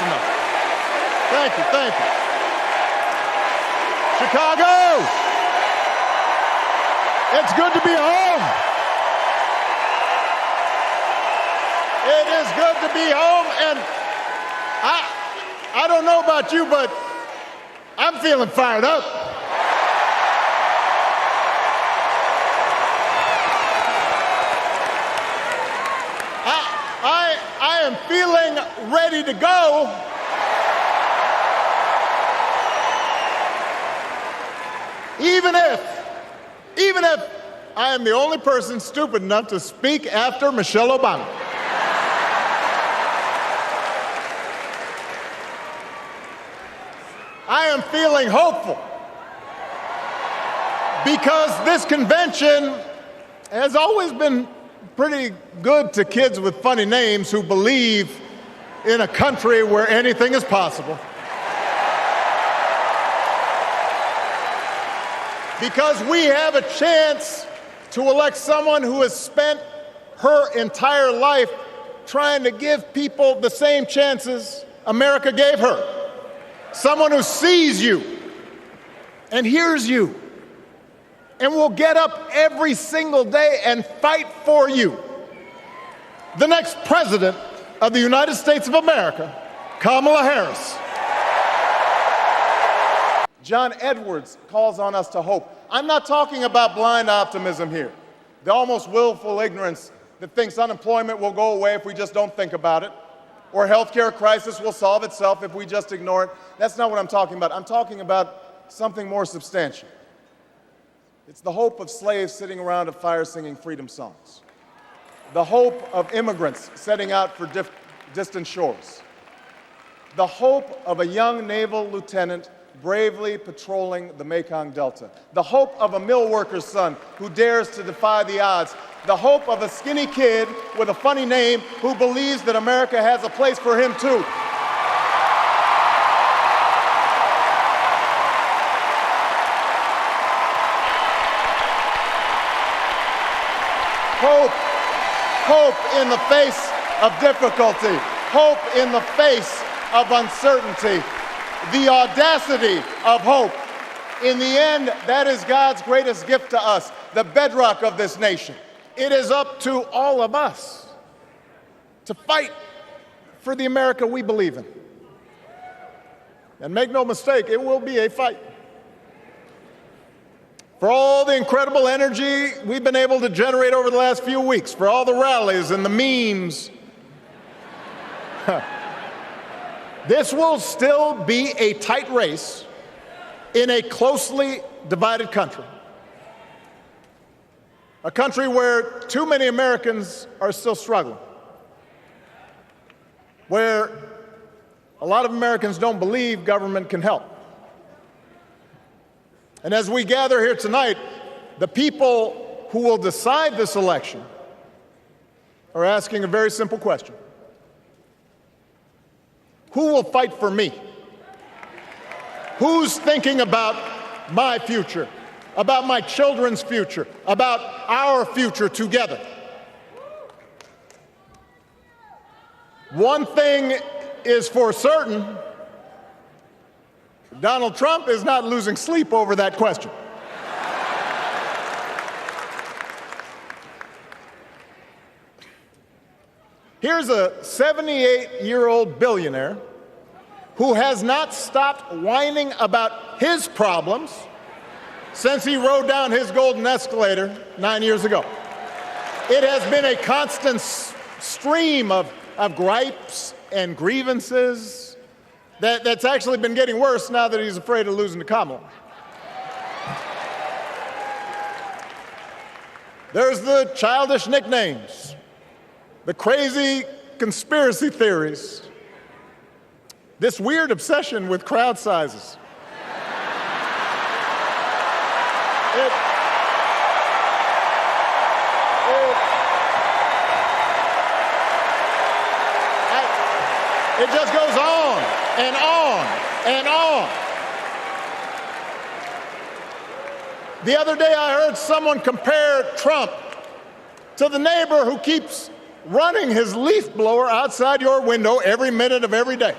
enough. Thank you, thank you. Chicago, it's good to be home. It is good to be home, and I don't know about you, but I'm feeling fired up. I am feeling ready to go. Even if I am the only person stupid enough to speak after Michelle Obama. I am feeling hopeful because this convention has always been pretty good to kids with funny names who believe in a country where anything is possible. Because we have a chance to elect someone who has spent her entire life trying to give people the same chances America gave her. Someone who sees you and hears you and will get up every single day and fight for you. The next president of the United States of America, Kamala Harris. John Edwards calls on us to hope. I'm not talking about blind optimism here, the almost willful ignorance that thinks unemployment will go away if we just don't think about it, or healthcare crisis will solve itself if we just ignore it. That's not what I'm talking about. I'm talking about something more substantial. It's the hope of slaves sitting around a fire singing freedom songs, the hope of immigrants setting out for distant shores, the hope of a young naval lieutenant bravely patrolling the Mekong Delta, the hope of a mill worker's son who dares to defy the odds, the hope of a skinny kid with a funny name who believes that America has a place for him too. Hope in the face of difficulty, hope in the face of uncertainty, the audacity of hope. In the end, that is God's greatest gift to us, the bedrock of this nation. It is up to all of us to fight for the America we believe in. And make no mistake, it will be a fight. For all the incredible energy we've been able to generate over the last few weeks, for all the rallies and the memes, this will still be a tight race in a closely divided country. A country where too many Americans are still struggling, where a lot of Americans don't believe government can help. And as we gather here tonight, the people who will decide this election are asking a very simple question. Who will fight for me? Who's thinking about my future, about my children's future, about our future together? One thing is for certain, Donald Trump is not losing sleep over that question. Here's a 78-year-old billionaire who has not stopped whining about his problems since he rode down his golden escalator 9 years ago. It has been a constant stream of gripes and grievances that's actually been getting worse now that he's afraid of losing to Kamala. There's the childish nicknames, the crazy conspiracy theories, this weird obsession with crowd sizes. It just goes on and on and on. The other day I heard someone compare Trump to the neighbor who keeps running his leaf blower outside your window every minute of every day.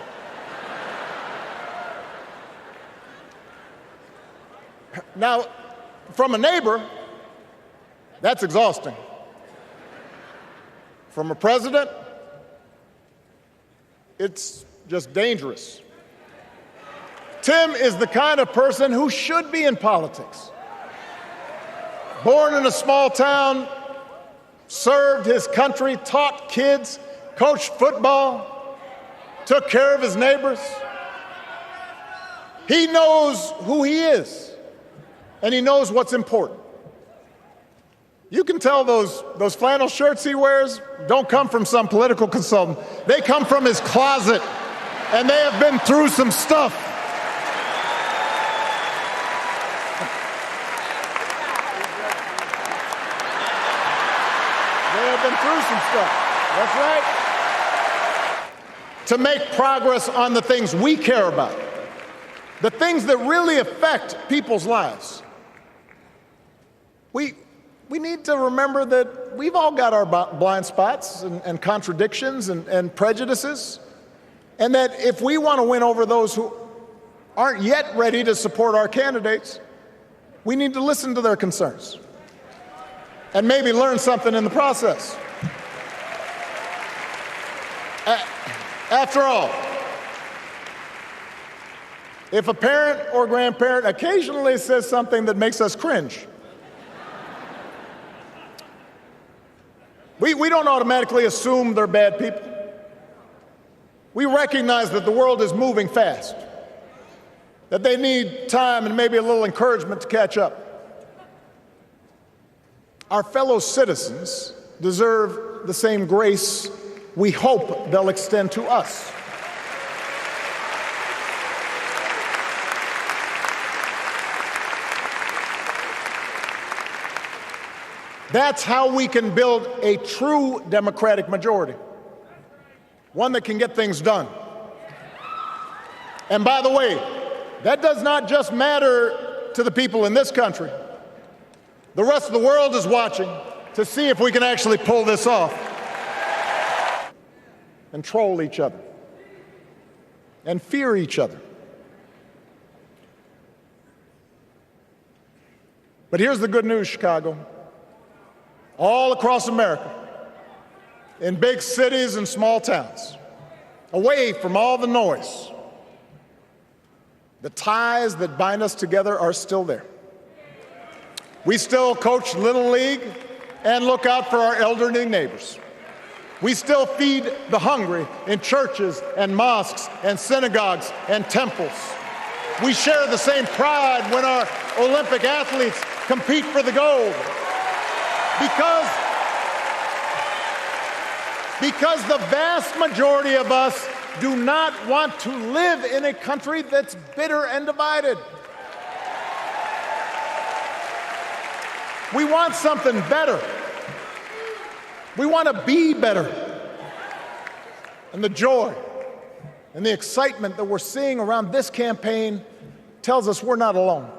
Now, from a neighbor, that's exhausting. From a president, it's just dangerous. Tim is the kind of person who should be in politics. Born in a small town, served his country, taught kids, coached football, took care of his neighbors. He knows who he is, and he knows what's important. You can tell those flannel shirts he wears don't come from some political consultant. They come from his closet, and they have been through some stuff. They have been through some stuff. That's right. To make progress on the things we care about, the things that really affect people's lives. We need to remember that we've all got our blind spots and contradictions and prejudices, and that if we want to win over those who aren't yet ready to support our candidates, we need to listen to their concerns and maybe learn something in the process. After all, if a parent or grandparent occasionally says something that makes us cringe, we don't automatically assume they're bad people. We recognize that the world is moving fast, that they need time and maybe a little encouragement to catch up. Our fellow citizens deserve the same grace we hope they'll extend to us. That's how we can build a true Democratic majority, one that can get things done. And by the way, that does not just matter to the people in this country. The rest of the world is watching to see if we can actually pull this off and troll each other and fear each other. But here's the good news, Chicago. All across America, in big cities and small towns, away from all the noise, the ties that bind us together are still there. We still coach Little League and look out for our elderly neighbors. We still feed the hungry in churches and mosques and synagogues and temples. We share the same pride when our Olympic athletes compete for the gold. Because the vast majority of us do not want to live in a country that's bitter and divided. We want something better. We want to be better. And the joy and the excitement that we're seeing around this campaign tells us we're not alone.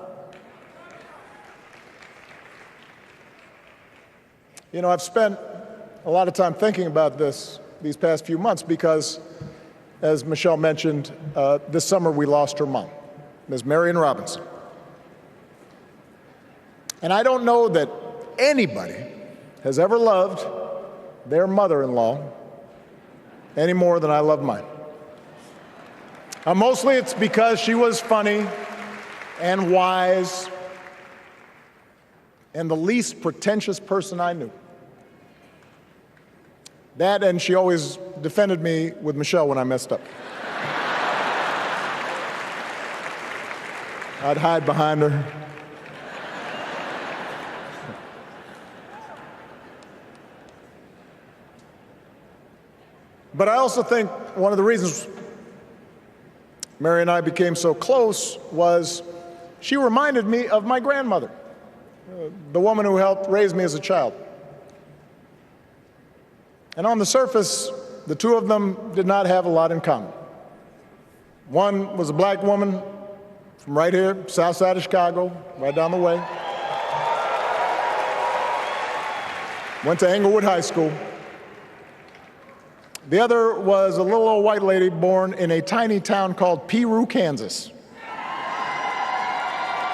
You know, I've spent a lot of time thinking about these past few months because, as Michelle mentioned, this summer we lost her mom, Ms. Marion Robinson. And I don't know that anybody has ever loved their mother-in-law any more than I love mine. Mostly it's because she was funny and wise and the least pretentious person I knew. That, and she always defended me with Michelle when I messed up. I'd hide behind her. But I also think one of the reasons Mary and I became so close was she reminded me of my grandmother, the woman who helped raise me as a child. And on the surface, the two of them did not have a lot in common. One was a black woman from right here, south side of Chicago, right down the way. Went to Englewood High School. The other was a little old white lady born in a tiny town called Piru, Kansas.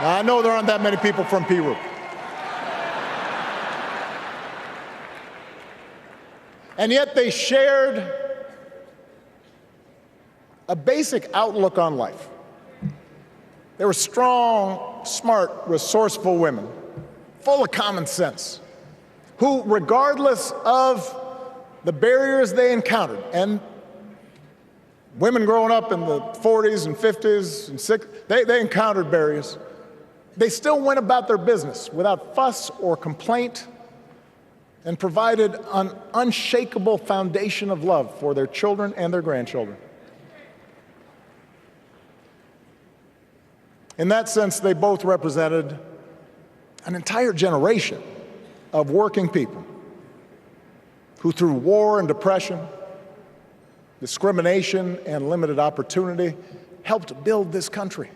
Now, I know there aren't that many people from Peru. And yet they shared a basic outlook on life. They were strong, smart, resourceful women, full of common sense, who, regardless of the barriers they encountered, and women growing up in the 40s and 50s and 60s, they encountered barriers. They still went about their business without fuss or complaint and provided an unshakable foundation of love for their children and their grandchildren. In that sense, they both represented an entire generation of working people who, through war and depression, discrimination and limited opportunity, helped build this country.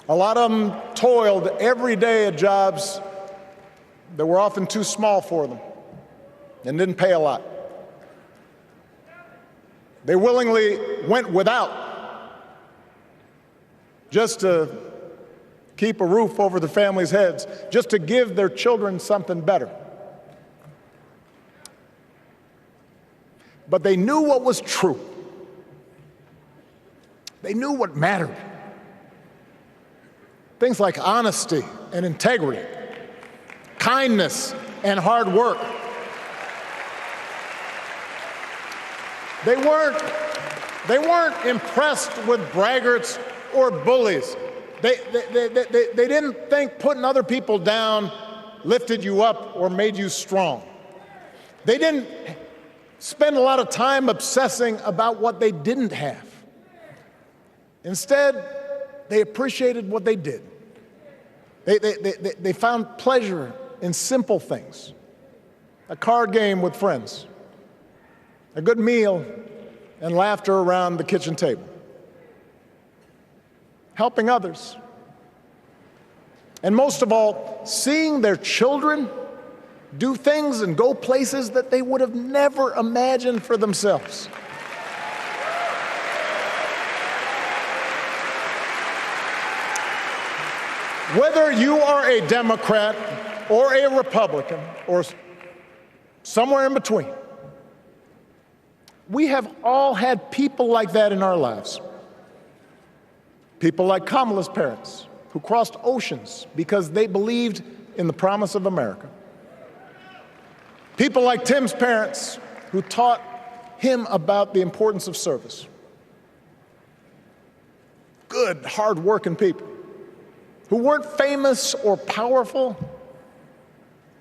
A lot of them toiled every day at jobs that were often too small for them and didn't pay a lot. They willingly went without just to keep a roof over their families' heads, just to give their children something better. But they knew what was true. They knew what mattered. Things like honesty and integrity, kindness and hard work. They weren't impressed with braggarts or bullies. They didn't think putting other people down lifted you up or made you strong. They didn't spend a lot of time obsessing about what they didn't have. Instead, they appreciated what they did. They found pleasure in simple things: a card game with friends, a good meal, and laughter around the kitchen table, helping others, and most of all, seeing their children do things and go places that they would have never imagined for themselves. Whether you are a Democrat or a Republican or somewhere in between, we have all had people like that in our lives. People like Kamala's parents, who crossed oceans because they believed in the promise of America. People like Tim's parents, who taught him about the importance of service. Good, hard-working people who weren't famous or powerful,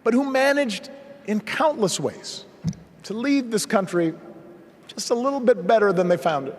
but who managed in countless ways to leave this country just a little bit better than they found it.